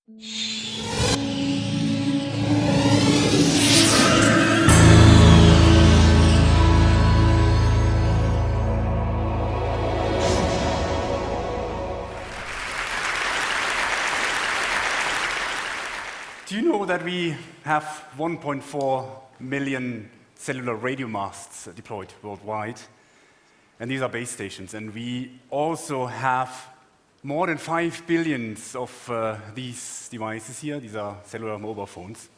Do you know that we have 1.4 million cellular radio masts deployed worldwide? And these are base stations. And we also have more than 5 billion of these devices here. These are cellular mobile phones.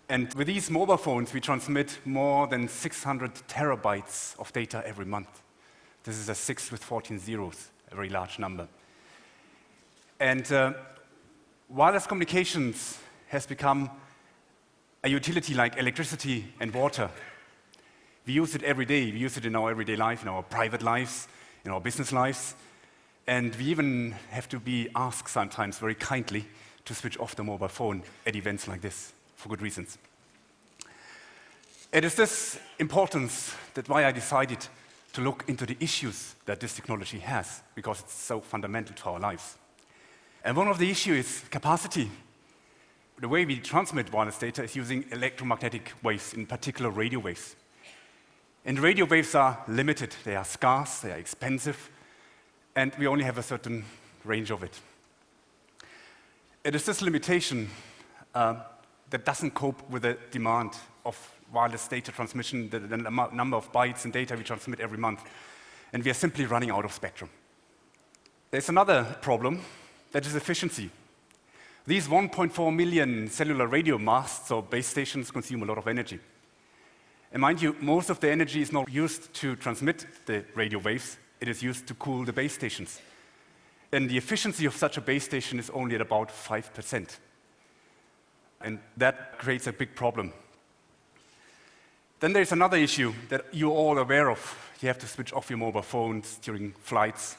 And with these mobile phones, we transmit more than 600 terabytes of data every month. This is a 6 with 14 zeros, a very large number. And wireless communications has become a utility like electricity and water. We use it every day. We use it in our everyday life, in our private lives, in our business lives. And we even have to be asked sometimes very kindly to switch off the mobile phone at events like this, for good reasons. It is this importance that why I decided to look into the issues that this technology has, because it's so fundamental to our lives. And one of the issues is capacity. The way we transmit wireless data is using electromagnetic waves, in particular radio waves. And radio waves are limited. They are scarce, they are expensive, and we only have a certain range of it. It is this limitation that doesn't cope with the demand of wireless data transmission, the number of bytes and data we transmit every month. And we are simply running out of spectrum. There's another problem. That is efficiency. These 1.4 million cellular radio masts or base stations consume a lot of energy. And mind you, most of the energy is not used to transmit the radio waves, it is used to cool the base stations. And the efficiency of such a base station is only at about 5%. And that creates a big problem. Then there's another issue that you're all aware of. You have to switch off your mobile phones during flights.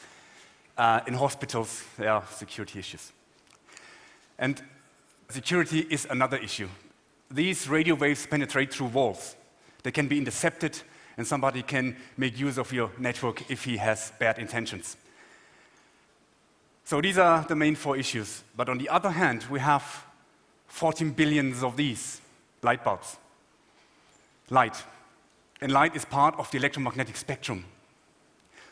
In hospitals, there are security issues. And security is another issue. These radio waves penetrate through walls. They can be intercepted, and somebody can make use of your network if he has bad intentions. So these are the main 4 issues. But on the other hand, we have 14 billion of these light bulbs. Light. And light is part of the electromagnetic spectrum.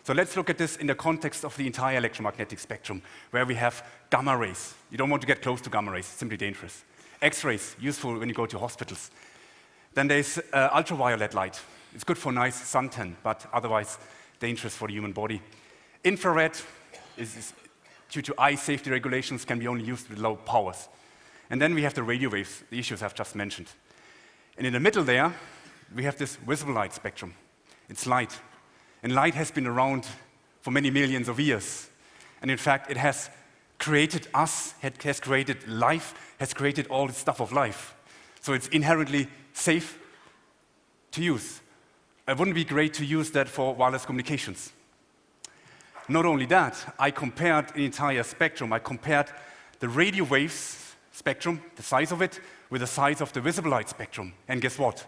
So let's look at this in the context of the entire electromagnetic spectrum, where we have gamma rays. You don't want to get close to gamma rays, it's simply dangerous. X-rays, useful when you go to hospitals. Then there's ultraviolet light. It's good for nice suntan, but otherwise dangerous for the human body. Infrared is due to eye safety regulations, can be only used with low powers. And then we have the radio waves, the issues I've just mentioned. And in the middle there, we have this visible light spectrum. It's light. And light has been around for many millions of years. And in fact, it has created us, it has created life, has created all the stuff of life. So it's inherently safe to use. It wouldn't be great to use that for wireless communications. Not only that, I compared the entire spectrum. I compared the radio waves spectrum, the size of it, with the size of the visible light spectrum. And guess what?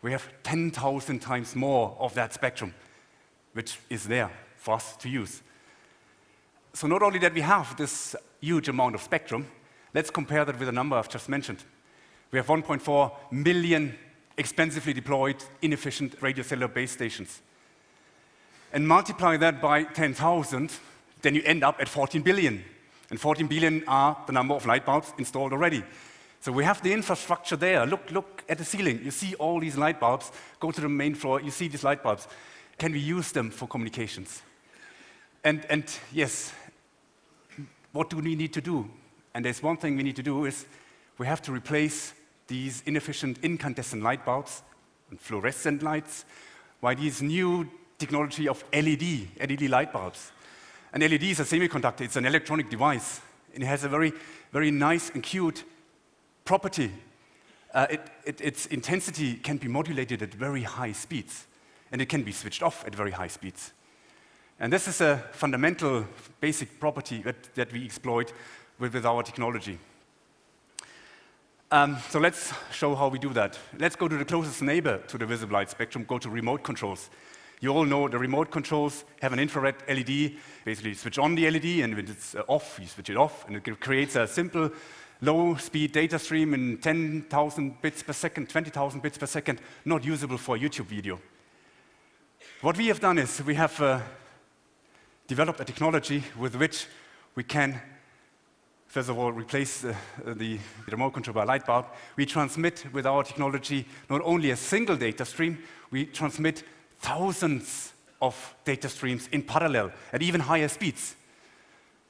We have 10,000 times more of that spectrum, which is there for us to use. So not only that we have this huge amount of spectrum, let's compare that with the number I've just mentioned. We have 1.4 million expensively deployed, inefficient radio cellular base stations. And multiply that by 10,000, then you end up at 14 billion. And 14 billion are the number of light bulbs installed already. So we have the infrastructure there. Look at the ceiling. You see all these light bulbs. Go to the main floor, you see these light bulbs. Can we use them for communications? And yes, what do we need to do? And there's one thing we need to do is we have to replace these inefficient incandescent light bulbs and fluorescent lights by these new technology of LED light bulbs. An LED is a semiconductor, it's an electronic device. It has a very, very nice and cute property. Its intensity can be modulated at very high speeds, and it can be switched off at very high speeds. And this is a fundamental, basic property that we exploit with our technology. So let's show how we do that. Let's go to the closest neighbor to the visible light spectrum, go to remote controls. You all know the remote controls have an infrared LED. Basically, you switch on the LED, and when it's off, you switch it off, and it creates a simple low-speed data stream in 10,000 bits per second, 20,000 bits per second, not usable for a YouTube video. What we have done is we have developed a technology with which we can, first of all, replace the remote control by a light bulb. We transmit with our technology not only a single data stream, we transmit thousands of data streams in parallel at even higher speeds.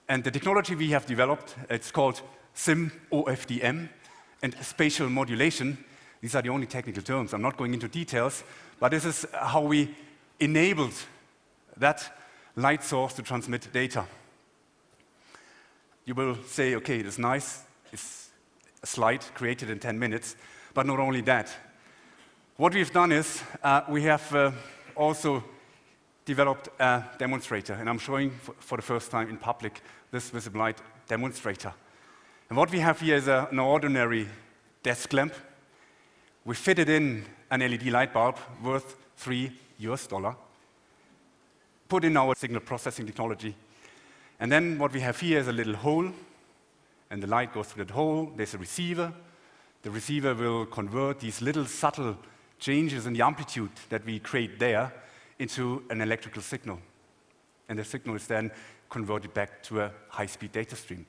And the technology we have developed, it's called SIM-OFDM and spatial modulation. These are the only technical terms. I'm not going into details, but this is how we enabled that light source to transmit data. You will say, okay, it's nice. It's a slide created in 10 minutes, but not only that. What we've done is we have also developed a demonstrator, and I'm showing for the first time in public this visible light demonstrator. And what we have here is an ordinary desk lamp. We fitted in an LED light bulb worth $3 US, put in our signal processing technology. And then what we have here is a little hole, and the light goes through that hole. There's a receiver. The receiver will convert these little subtle changes in the amplitude that we create there into an electrical signal. And the signal is then converted back to a high-speed data stream.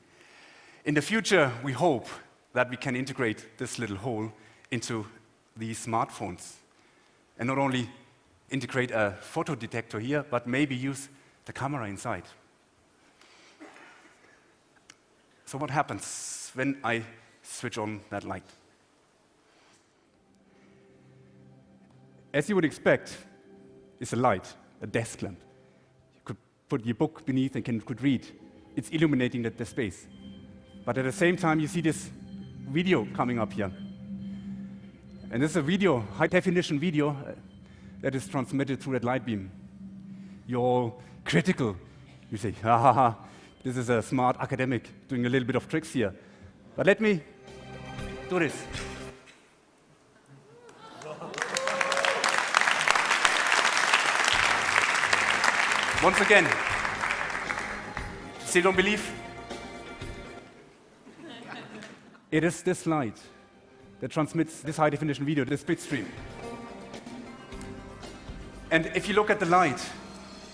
In the future, we hope that we can integrate this little hole into these smartphones. And not only integrate a photo detector here, but maybe use the camera inside. So what happens when I switch on that light? As you would expect, it's a light, a desk lamp. You could put your book beneath and could read. It's illuminating the space. But at the same time, you see this video coming up here. And this is a video, high-definition video, that is transmitted through that light beam. You're all critical. You say, ha, ha, ha, this is a smart academic doing a little bit of tricks here. But let me do this. Once again, still don't believe? It is this light that transmits this high-definition video, this bit stream. And if you look at the light,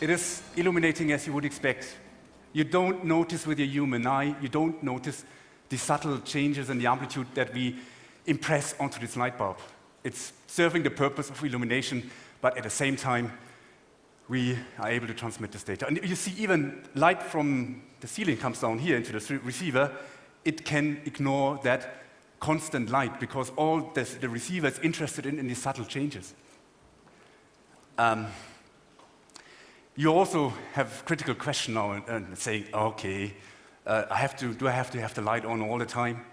it is illuminating as you would expect. You don't notice with your human eye, you don't notice the subtle changes in the amplitude that we impress onto this light bulb. It's serving the purpose of illumination, but at the same time, we are able to transmit this data. And you see even light from the ceiling comes down here into the receiver. It can ignore that constant light because all the receiver is interested in these subtle changes. You also have critical question now and saying, okay, do I have to have the light on all the time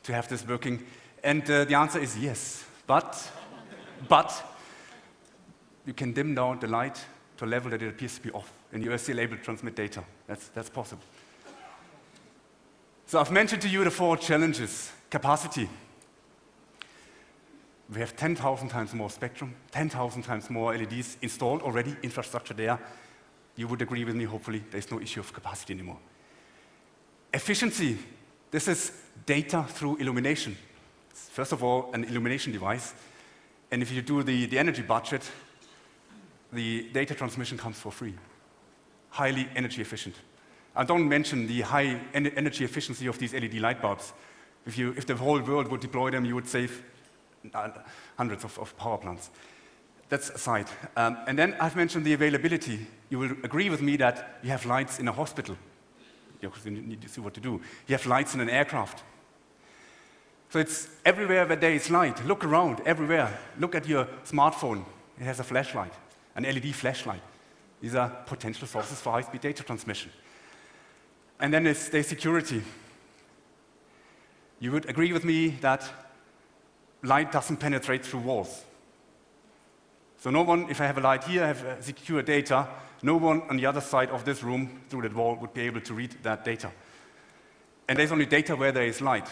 to have this working? And the answer is yes, but you can dim down the light to a level that it appears to be off, and you are still able to transmit data. That's possible. So I've mentioned to you the 4 challenges. Capacity. We have 10,000 times more spectrum, 10,000 times more LEDs installed already, infrastructure there. You would agree with me, hopefully, there's no issue of capacity anymore. Efficiency. This is data through illumination. It's first of all, an illumination device. And if you do the energy budget, the data transmission comes for free. Highly energy efficient. I don't mention the high energy efficiency of these LED light bulbs. If the whole world would deploy them, you would save hundreds of power plants. That's aside. And then I've mentioned the availability. You will agree with me that you have lights in a hospital. You need to see what to do. You have lights in an aircraft. So it's everywhere where there is light. Look around, everywhere. Look at your smartphone. It has a flashlight, an LED flashlight. These are potential sources for high-speed data transmission. And then there's security. You would agree with me that light doesn't penetrate through walls. So no one, if I have a light here, I have secure data, no one on the other side of this room through that wall would be able to read that data. And there's only data where there is light.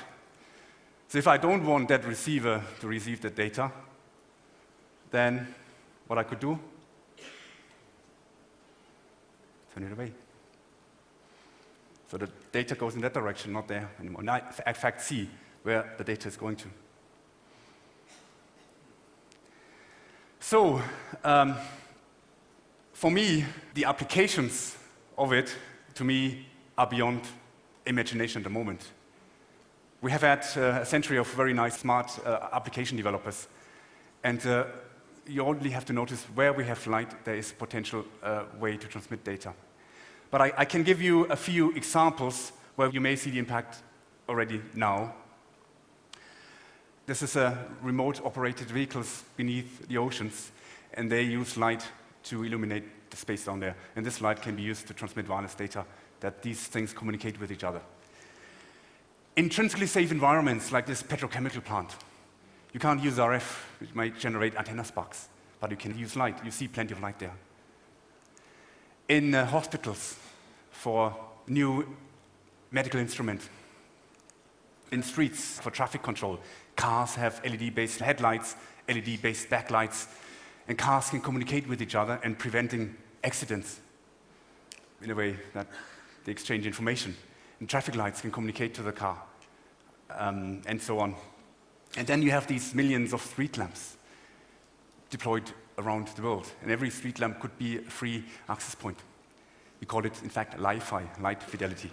So if I don't want that receiver to receive that data, then what I could do, turn it away. So the data goes in that direction, not there anymore. Now, in fact, see where the data is going to. So, for me, the applications of it, to me, are beyond imagination at the moment. We have had a century of very nice, smart application developers. And you only have to notice where we have light, there is a potential way to transmit data. But I can give you a few examples where you may see the impact already now. This is remote-operated vehicles beneath the oceans, and they use light to illuminate the space down there. And this light can be used to transmit wireless data, that these things communicate with each other. Intrinsically safe environments, like this petrochemical plant. You can't use RF, which might generate antenna sparks, but you can use light. You see plenty of light there. In hospitals, for new medical instruments. In streets, for traffic control. Cars have LED-based headlights, LED-based backlights, and cars can communicate with each other and preventing accidents in a way that they exchange information. And traffic lights can communicate to the car, and so on. And then you have these millions of street lamps deployed around the world. And every street lamp could be a free access point. We call it, in fact, Li-Fi, light fidelity.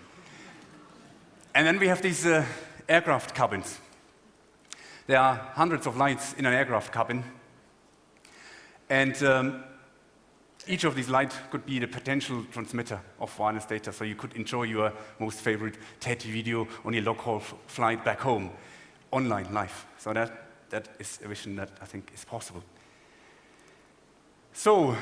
And then we have these aircraft cabins. There are hundreds of lights in an aircraft cabin. And each of these lights could be the potential transmitter of wireless data, so you could enjoy your most favorite TED video on your long-haul flight back home, online, live. So that is a vision that I think is possible. So,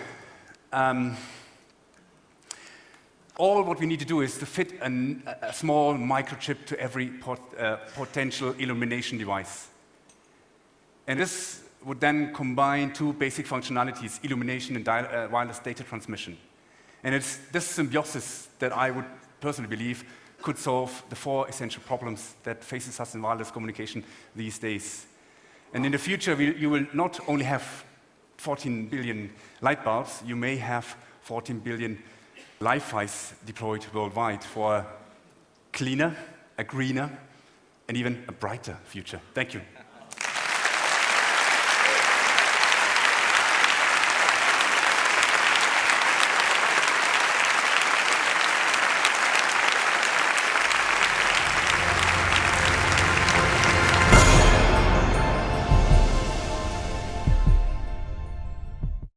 all what we need to do is to fit a small microchip to every potential illumination device. And this would then combine two basic functionalities, illumination and wireless data transmission. And it's this symbiosis that I would personally believe could solve the 4 essential problems that faces us in wireless communication these days. And in the future, you will not only have 14 billion light bulbs, you may have 14 billion Li-Fis deployed worldwide for a cleaner, a greener, and even a brighter future. Thank you.